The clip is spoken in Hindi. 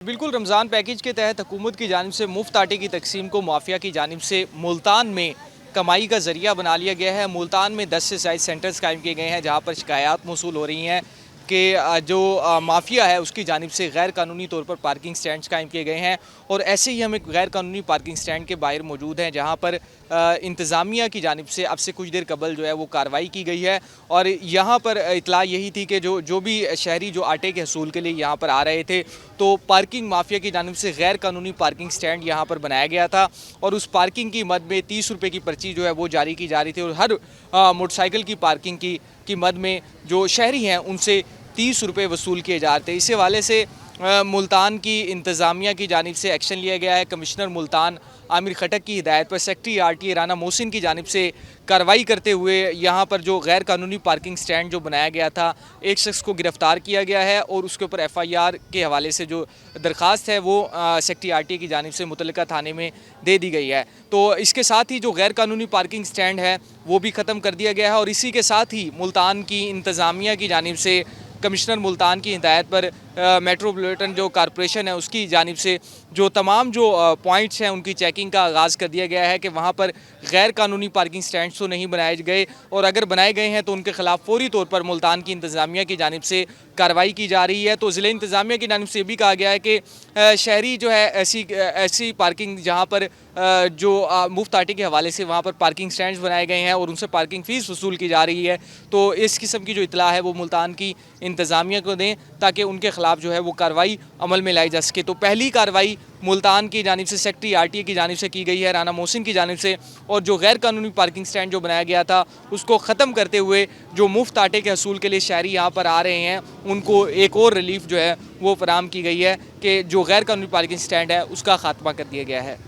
बिल्कुल, रमज़ान पैकेज के तहत हुकूमत की जानिब से मुफ्त आटे की तकसीम को माफिया की जानिब से मुल्तान में कमाई का ज़रिया बना लिया गया है। मुल्तान में 10 से ज़ायद सेंटर्स कायम किए गए हैं जहाँ पर शिकायत मौसूल हो रही हैं कि जो माफिया है उसकी जानिब से गैर कानूनी तौर पर पार्किंग स्टैंड्स कायम किए गए हैं। और ऐसे ही हम एक गैर कानूनी पार्किंग स्टैंड के बाहर मौजूद हैं जहाँ पर इंतज़ामिया की जानिब से अब से कुछ देर कबल जो है वो कार्रवाई की गई है। और यहाँ पर इतला यही थी कि जो भी शहरी जो आटे के हसूल के लिए यहाँ पर आ रहे थे, तो पार्किंग माफिया की जानिब से गैर कानूनी पार्किंग स्टैंड यहाँ पर बनाया गया था और उस पार्किंग की मद में 30 रुपये की पर्ची जो है वो जारी की जा रही थी। और हर मोटरसाइकिल की पार्किंग की मद में जो शहरी हैं उनसे 30 रुपये वसूल किए जाते। इस हवाले से मुल्तान की इंतज़ामिया की जानिब से एक्शन लिया गया है। कमिश्नर मुल्तान आमिर खटक की हिदायत पर सेक्रेटरी RTA राना मोहसिन की जानिब से कार्रवाई करते हुए यहाँ पर जो गैर कानूनी पार्किंग स्टैंड जो बनाया गया था, एक शख्स को गिरफ़्तार किया गया है और उसके ऊपर FIR के हवाले से जो दरख्वास्त है वो सेक्रेटरी RTA की जानिब से मुतल्लिका थाने में दे दी गई है। तो इसके साथ ही जो गैर कानूनी पार्किंग स्टैंड है वो भी ख़त्म कर दिया गया है। और इसी के साथ ही मुल्तान की इंतज़ामिया की जानिब से कमिश्नर मुल्तान की हिदायत पर मेट्रोपॉलिटन जो कॉरपोरेशन है उसकी जानिब से जो तमाम जो पॉइंट्स हैं उनकी चेकिंग का आगाज़ कर दिया गया है कि वहाँ पर गैर कानूनी पार्किंग स्टैंड्स तो नहीं बनाए गए, और अगर बनाए गए हैं तो उनके खिलाफ फौरी तौर पर मुल्तान की इंतज़ामिया की जानिब से कार्रवाई की जा रही है। तो ज़िले इंतज़ामिया की जानिब से भी कहा गया है कि शहरी जो है ऐसी पार्किंग जहाँ पर जो मुफ्त आटे के हवाले से वहाँ पर पार्किंग स्टैंड्स बनाए गए हैं और उनसे पार्किंग फ़ीस वसूल की जा रही है, तो इस किस्म की जो इतला है वो मुल्तान की इंतज़ामिया को दें ताकि उनके खिलाफ जो है वो कार्रवाई अमल में लाई जा सके। तो पहली कार्रवाई मुल्तान की जानिब से सेक्रेटरी RTA की जानिब से की गई है, राना मोहसिन की जानिब से, और जो गैर कानूनी पार्किंग स्टैंड जो बनाया गया था उसको ख़त्म करते हुए जो मुफ्त आटे के हसूल के लिए शहरी यहाँ पर आ रहे हैं उनको एक और रिलीफ जो है वो फराहम की गई है कि जो गैर कानूनी पार्किंग स्टैंड है उसका खात्मा कर दिया गया है।